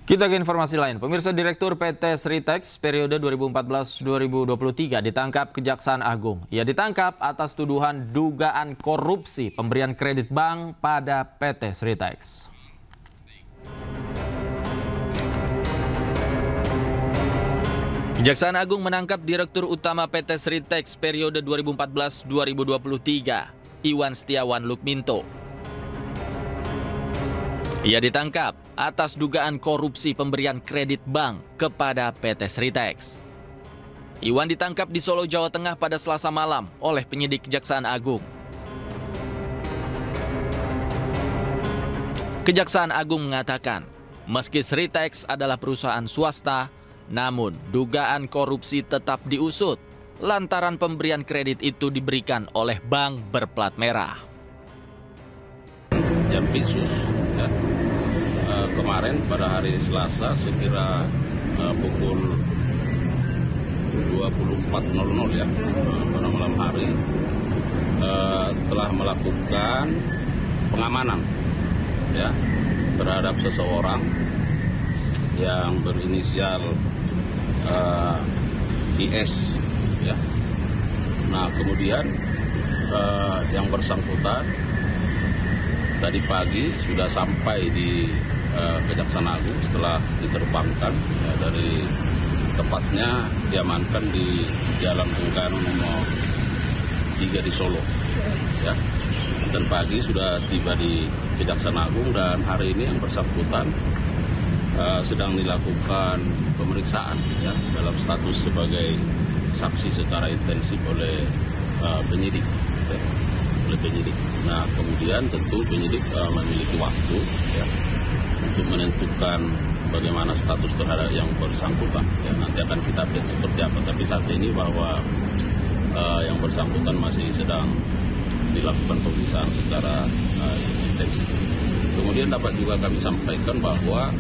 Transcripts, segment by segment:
Kita ke informasi lain. Pemirsa, Direktur PT Sritex periode 2014-2023 ditangkap Kejaksaan Agung. Ia ditangkap atas tuduhan dugaan korupsi pemberian kredit bank pada PT Sritex. Kejaksaan Agung menangkap Direktur Utama PT Sritex periode 2014-2023, Iwan Setiawan Lukminto. Ia ditangkap atas dugaan korupsi pemberian kredit bank kepada PT Sritex. Iwan ditangkap di Solo, Jawa Tengah pada Selasa malam oleh penyidik Kejaksaan Agung. Kejaksaan Agung mengatakan, meski Sritex adalah perusahaan swasta, namun dugaan korupsi tetap diusut lantaran pemberian kredit itu diberikan oleh bank berplat merah. Jampitsus ya. Kemarin pada hari Selasa sekira pukul 24.00 ya, pada malam hari telah melakukan pengamanan ya terhadap seseorang yang berinisial IS ya. Nah, kemudian yang bersangkutan tadi pagi sudah sampai di Kejaksaan Agung setelah diterbangkan ya, dari tepatnya diamankan di Jalan Bung Karno nomor 3 di Solo ya. Dan pagi sudah tiba di Kejaksaan Agung dan hari ini yang bersangkutan sedang dilakukan pemeriksaan ya dalam status sebagai saksi secara intensif oleh penyidik ya, oleh penyidik. Nah, kemudian tentu penyidik memiliki waktu ya untuk menentukan bagaimana status terhadap yang bersangkutan. Ya, nanti akan kita update seperti apa. Tapi saat ini bahwa yang bersangkutan masih sedang dilakukan pemeriksaan secara intensif. Kemudian dapat juga kami sampaikan bahwa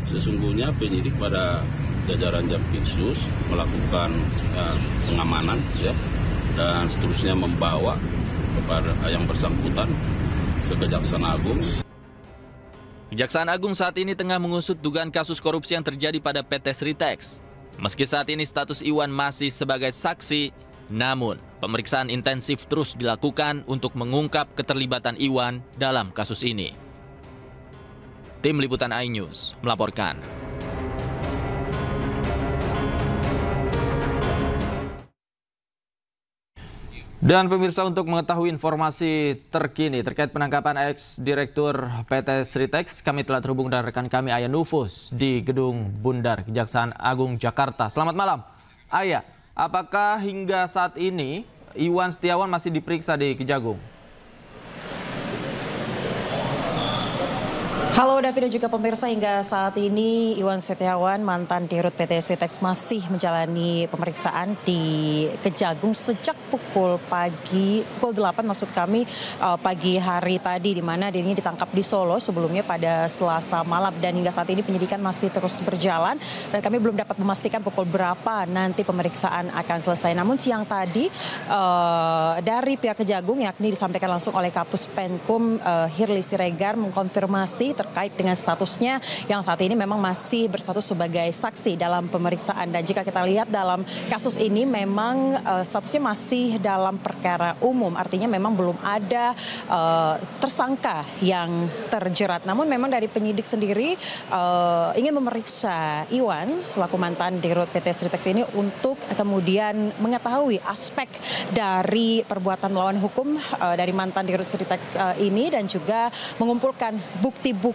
sesungguhnya penyidik pada jajaran Jampitsus melakukan pengamanan ya, dan seterusnya membawa kepada yang bersangkutan ke Kejaksaan Agung. Kejaksaan Agung saat ini tengah mengusut dugaan kasus korupsi yang terjadi pada PT Sritex. Meski saat ini status Iwan masih sebagai saksi, namun pemeriksaan intensif terus dilakukan untuk mengungkap keterlibatan Iwan dalam kasus ini. Tim Liputan iNews melaporkan. Dan pemirsa, untuk mengetahui informasi terkini terkait penangkapan ex-direktur PT Sritex, kami telah terhubung dengan rekan kami Aya Nufus di Gedung Bundar Kejaksaan Agung Jakarta. Selamat malam, Aya. Apakah hingga saat ini Iwan Setiawan masih diperiksa di Kejagung? Halo David dan juga pemirsa, hingga saat ini Iwan Setiawan, mantan Dirut PT Sritex, masih menjalani pemeriksaan di Kejagung sejak pukul 8 maksud kami pagi hari tadi, di mana dirinya ditangkap di Solo sebelumnya pada Selasa malam, dan hingga saat ini penyidikan masih terus berjalan dan kami belum dapat memastikan pukul berapa nanti pemeriksaan akan selesai. Namun siang tadi dari pihak Kejagung, yakni disampaikan langsung oleh Kapus Penkum Hirli Siregar, mengkonfirmasi terkait dengan statusnya yang saat ini memang masih berstatus sebagai saksi dalam pemeriksaan. Dan jika kita lihat dalam kasus ini memang statusnya masih dalam perkara umum, artinya memang belum ada tersangka yang terjerat. Namun memang dari penyidik sendiri ingin memeriksa Iwan selaku mantan Dirut PT Sritex ini untuk kemudian mengetahui aspek dari perbuatan melawan hukum dari mantan Dirut Sritex ini, dan juga mengumpulkan bukti-bukti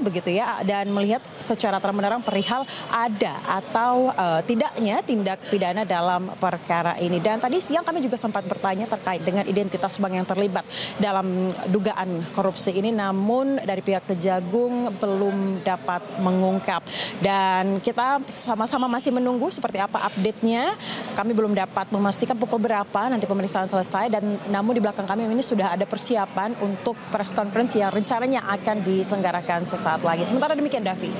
begitu ya, dan melihat secara terang-benderang perihal ada atau tidaknya tindak pidana dalam perkara ini. Dan tadi siang kami juga sempat bertanya terkait dengan identitas bank yang terlibat dalam dugaan korupsi ini, namun dari pihak Kejagung belum dapat mengungkap. Dan kita sama-sama masih menunggu seperti apa update-nya. Kami belum dapat memastikan pukul berapa nanti pemeriksaan selesai, dan namun di belakang kami ini sudah ada persiapan untuk press conference yang rencananya akan diselenggarakan sesaat lagi. Sementara demikian, Davi.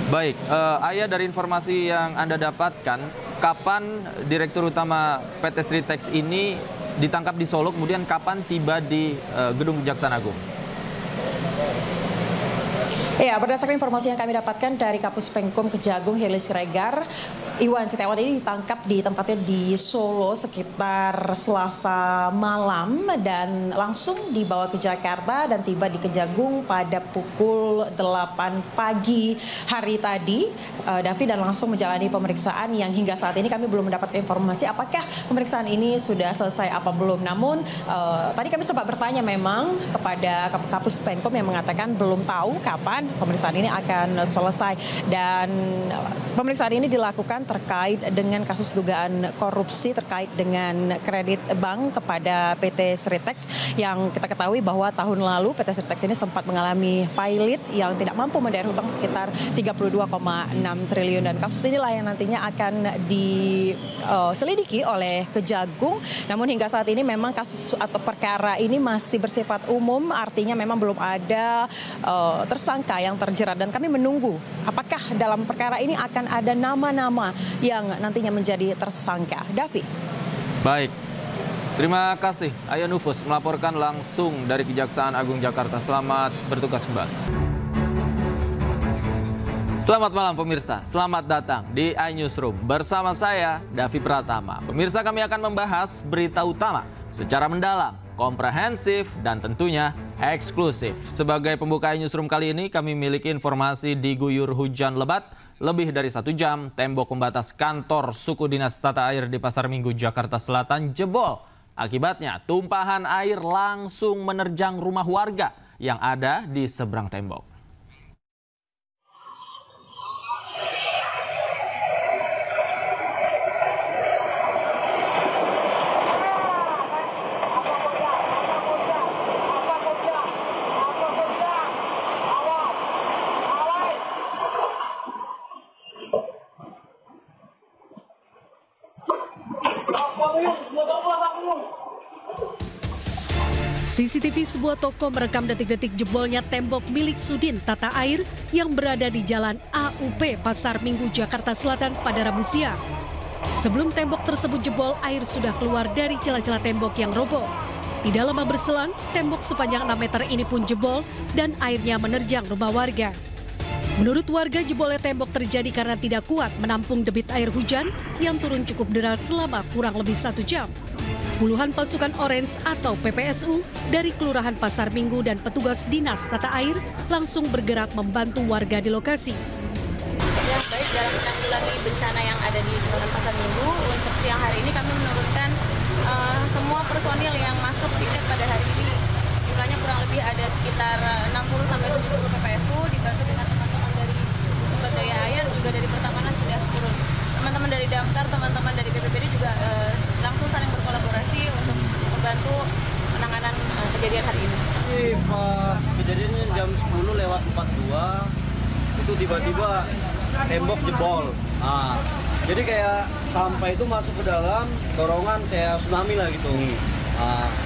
Baik, Aya, dari informasi yang Anda dapatkan, kapan Direktur Utama PT Sritex ini ditangkap di Solo, kemudian kapan tiba di Gedung Kejaksaan Agung? Ya, berdasarkan informasi yang kami dapatkan dari Kapus Penkum Kejagung Heli Siregar, Iwan Setiawan ini ditangkap di tempatnya di Solo sekitar Selasa malam dan langsung dibawa ke Jakarta dan tiba di Kejagung pada pukul 8 pagi hari tadi, Davi, dan langsung menjalani pemeriksaan yang hingga saat ini kami belum mendapatkan informasi apakah pemeriksaan ini sudah selesai apa belum. Namun tadi kami sempat bertanya memang kepada Kapus Penkum yang mengatakan belum tahu kapan pemeriksaan ini akan selesai, dan pemeriksaan ini dilakukan terkait dengan kasus dugaan korupsi terkait dengan kredit bank kepada PT Sritex yang kita ketahui bahwa tahun lalu PT Sritex ini sempat mengalami pailit yang tidak mampu membayar hutang sekitar 32,6 triliun, dan kasus inilah yang nantinya akan diselidiki oleh Kejagung. Namun hingga saat ini memang kasus atau perkara ini masih bersifat umum, artinya memang belum ada tersangka yang terjerat, dan kami menunggu apakah dalam perkara ini akan ada nama-nama yang nantinya menjadi tersangka. Davi. Baik, terima kasih Aya Nufus melaporkan langsung dari Kejaksaan Agung Jakarta. Selamat bertugas kembali. Selamat malam pemirsa, selamat datang di iNewsroom bersama saya Davi Pratama. Pemirsa, kami akan membahas berita utama secara mendalam, komprehensif, dan tentunya eksklusif. Sebagai pembuka iNewsroom kali ini, kami memiliki informasi diguyur hujan lebat lebih dari 1 jam. Tembok pembatas kantor suku dinas tata air di Pasar Minggu, Jakarta Selatan jebol. Akibatnya, tumpahan air langsung menerjang rumah warga yang ada di seberang tembok. CCTV sebuah toko merekam detik-detik jebolnya tembok milik Sudin Tata Air yang berada di Jalan AUP Pasar Minggu, Jakarta Selatan pada Rabu siang. Sebelum tembok tersebut jebol, air sudah keluar dari celah-celah tembok yang roboh. Tidak lama berselang, tembok sepanjang 6 meter ini pun jebol dan airnya menerjang rumah warga. Menurut warga, jebolnya tembok terjadi karena tidak kuat menampung debit air hujan yang turun cukup deras selama kurang lebih 1 jam. Puluhan pasukan Orange atau PPSU dari Kelurahan Pasar Minggu dan petugas Dinas Tata Air langsung bergerak membantu warga di lokasi. Ya, baik, dalam menanggulangi bencana yang ada di Kelurahan Pasar Minggu, untuk siang hari ini kami menurunkan semua personil yang masuk tiket pada hari ini. Jumlahnya kurang lebih ada sekitar 60-70 PPSU, dibantu dengan teman-teman dari sumber daya air, juga dari pertamanan sudah turun. Teman-teman dari Damkar, teman-teman dari BPBD juga langsung saling berkolaborasi untuk membantu penanganan kejadian hari ini. Pas kejadiannya jam 10:42 itu tiba-tiba tembok jebol. Jadi kayak sampah itu masuk ke dalam, dorongan kayak tsunami lah gitu.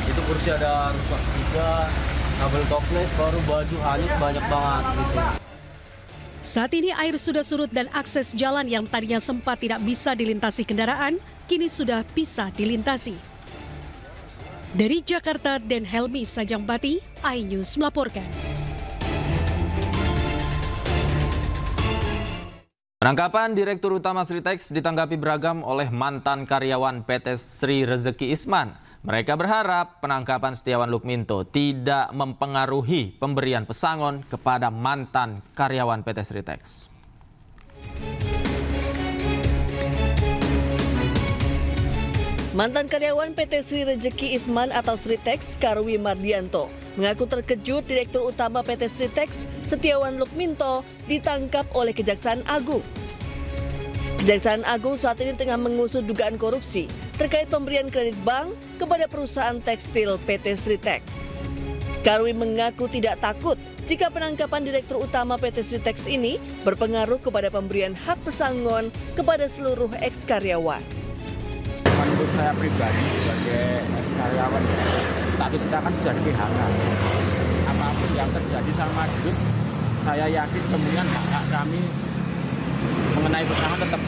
Itu kursi ada rusak juga, kabel toples, baru baju hanyut banyak banget gitu. Saat ini air sudah surut dan akses jalan yang tadinya sempat tidak bisa dilintasi kendaraan, kini sudah bisa dilintasi. Dari Jakarta, Den Helmi Sajangbati, iNews melaporkan. Penangkapan Direktur Utama Sritex ditanggapi beragam oleh mantan karyawan PT Sri Rezeki Isman. Mereka berharap penangkapan Setiawan Lukminto tidak mempengaruhi pemberian pesangon kepada mantan karyawan PT Sritex. Mantan karyawan PT Sri Rezeki Isman atau Sritex, Karwi Mardianto, mengaku terkejut Direktur Utama PT Sritex, Setiawan Lukminto, ditangkap oleh Kejaksaan Agung. Kejaksaan Agung saat ini tengah mengusut dugaan korupsi terkait pemberian kredit bank kepada perusahaan tekstil PT Sritex. Karwi mengaku tidak takut jika penangkapan Direktur Utama PT Sritex ini berpengaruh kepada pemberian hak pesangon kepada seluruh eks-karyawan. Menurut saya pribadi sebagai eks-karyawan, status kita kan sudah di PHK. Apapun yang terjadi sama hidup, saya yakin kemungkinan hak kami mengenai pesangon tetap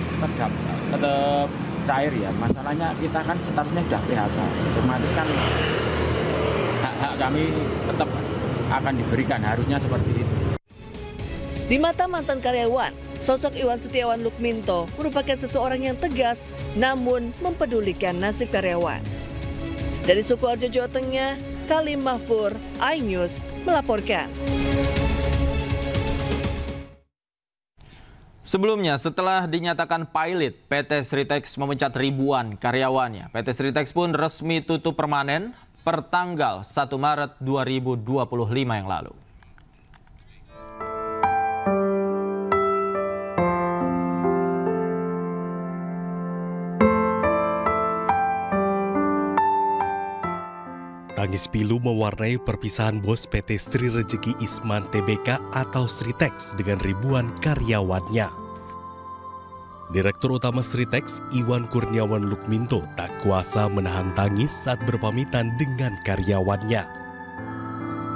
cair ya. Masalahnya kita kan statusnya sudah PHK, otomatis kan hak kami tetap akan diberikan, harusnya seperti itu. Di mata mantan karyawan, sosok Iwan Setiawan Lukminto merupakan seseorang yang tegas namun mempedulikan nasib karyawan. Dari Sukoharjo, Jawa Tengah, Kalim Mahfur, iNews melaporkan. Sebelumnya, setelah dinyatakan pilot, PT Sritex memecat ribuan karyawannya. PT Sritex pun resmi tutup permanen per tanggal 1 Maret 2025 yang lalu. Tangis pilu mewarnai perpisahan bos PT Sri Rejeki Isman Tbk atau Sritex dengan ribuan karyawannya. Direktur Utama Sritex, Iwan Kurniawan Lukminto, tak kuasa menahan tangis saat berpamitan dengan karyawannya.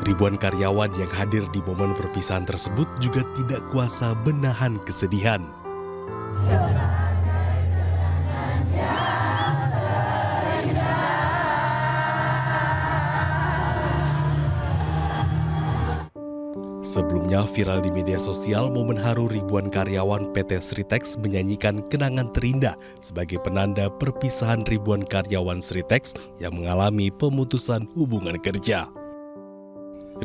Ribuan karyawan yang hadir di momen perpisahan tersebut juga tidak kuasa menahan kesedihan. Sebelumnya viral di media sosial momen haru ribuan karyawan PT Sritex menyanyikan kenangan terindah sebagai penanda perpisahan ribuan karyawan Sritex yang mengalami pemutusan hubungan kerja.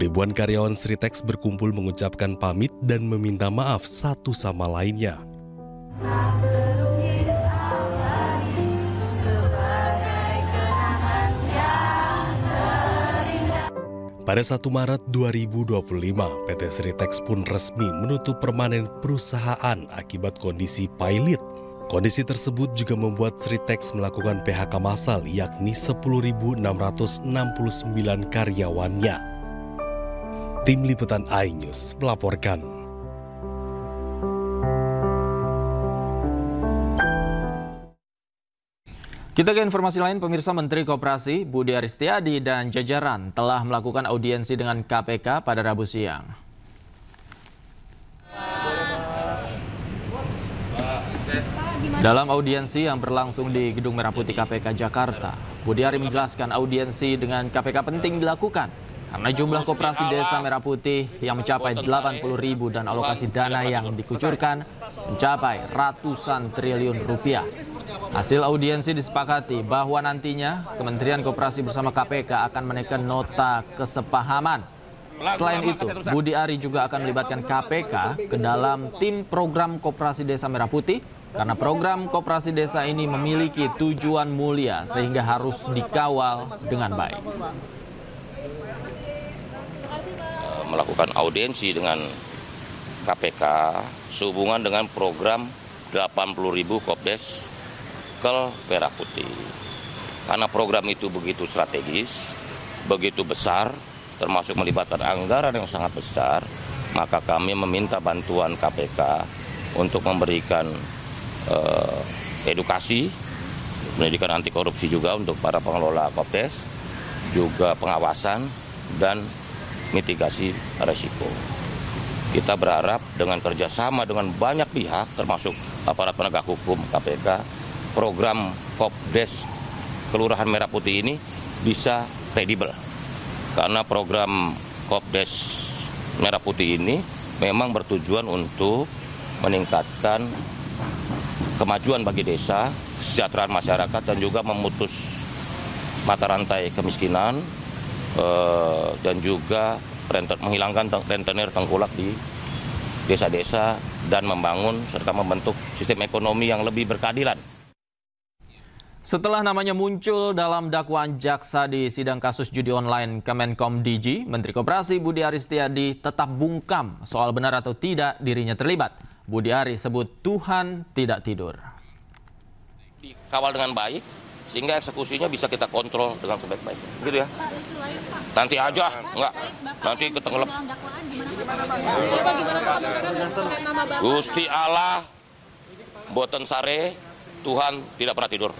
Ribuan karyawan Sritex berkumpul mengucapkan pamit dan meminta maaf satu sama lainnya. Pada 1 Maret 2025, PT Sritex pun resmi menutup permanen perusahaan akibat kondisi pilot. Kondisi tersebut juga membuat Sritex melakukan PHK massal yakni 10.669 karyawannya. Tim Liputan iNews melaporkan. Kita ke informasi lain, pemirsa. Menteri Koperasi Budi Aris Setiadi dan jajaran telah melakukan audiensi dengan KPK pada Rabu siang. Dalam audiensi yang berlangsung di Gedung Merah Putih KPK Jakarta, Budi Aris menjelaskan audiensi dengan KPK penting dilakukan karena jumlah koperasi Desa Merah Putih yang mencapai 80.000 dan alokasi dana yang dikucurkan mencapai ratusan triliun rupiah. Hasil audiensi disepakati bahwa nantinya Kementerian Koperasi bersama KPK akan menaikkan nota kesepahaman. Selain itu, Budi Ari juga akan melibatkan KPK ke dalam tim program Koperasi Desa Merah Putih karena program Koperasi Desa ini memiliki tujuan mulia sehingga harus dikawal dengan baik. Melakukan audiensi dengan KPK sehubungan dengan program 80.000 Kopdes Kel Merah Putih. Karena program itu begitu strategis, begitu besar, termasuk melibatkan anggaran yang sangat besar, maka kami meminta bantuan KPK untuk memberikan edukasi, pendidikan anti korupsi juga untuk para pengelola Kopdes, juga pengawasan dan mitigasi risiko. Kita berharap dengan kerjasama dengan banyak pihak, termasuk aparat penegak hukum KPK, program Kopdes Kelurahan Merah Putih ini bisa kredibel. Karena program Kopdes Merah Putih ini memang bertujuan untuk meningkatkan kemajuan bagi desa, kesejahteraan masyarakat, dan juga memutus mata rantai kemiskinan, dan juga menghilangkan rentenir tengkulak di desa-desa dan membangun serta membentuk sistem ekonomi yang lebih berkeadilan. Setelah namanya muncul dalam dakwaan jaksa di sidang kasus judi online Kemenkom DG, Menteri Koperasi Budi Aris Setiadi tetap bungkam soal benar atau tidak dirinya terlibat. Budi Aris sebut Tuhan tidak tidur. Dikawal dengan baik, sehingga eksekusinya bisa kita kontrol dengan sebaik-baiknya. Gitu ya? Nanti aja, enggak. Nanti ketenggelam. Gusti Allah, boten sare, Tuhan tidak pernah tidur.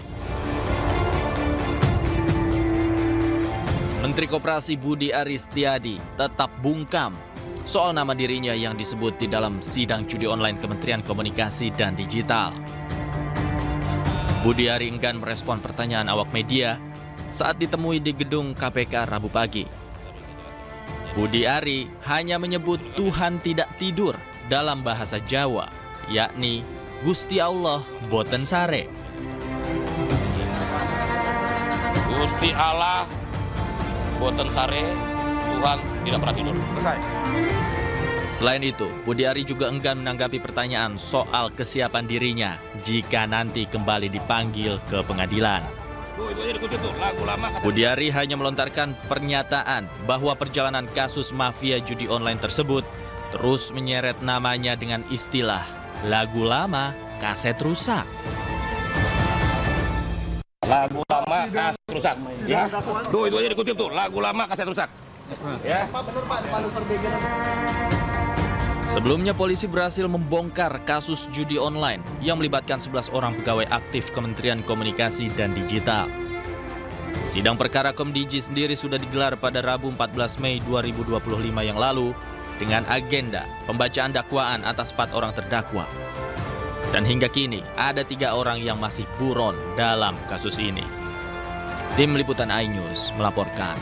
Menteri Koperasi Budi Aris Setiadi tetap bungkam soal nama dirinya yang disebut di dalam sidang judi online Kementerian Komunikasi dan Digital. Budi Ari enggan merespon pertanyaan awak media saat ditemui di gedung KPK Rabu pagi. Budi Ari hanya menyebut Tuhan tidak tidur dalam bahasa Jawa, yakni Gusti Allah boten sare. Gusti Allah boten sare, Tuhan tidak pernah tidur. Selesai. Selain itu, Budiari juga enggan menanggapi pertanyaan soal kesiapan dirinya jika nanti kembali dipanggil ke pengadilan. Budiari hanya melontarkan pernyataan bahwa perjalanan kasus mafia judi online tersebut terus menyeret namanya dengan istilah lagu lama, kaset rusak. Lagu lama, kaset rusak. Ya, tuh itu aja dikutip tuh, lagu lama, kaset rusak. Ya. Sebelumnya polisi berhasil membongkar kasus judi online yang melibatkan 11 orang pegawai aktif Kementerian Komunikasi dan Digital. Sidang perkara Komdiji sendiri sudah digelar pada Rabu 14 Mei 2025 yang lalu dengan agenda pembacaan dakwaan atas 4 orang terdakwa. Dan hingga kini ada 3 orang yang masih buron dalam kasus ini. Tim Liputan iNews melaporkan.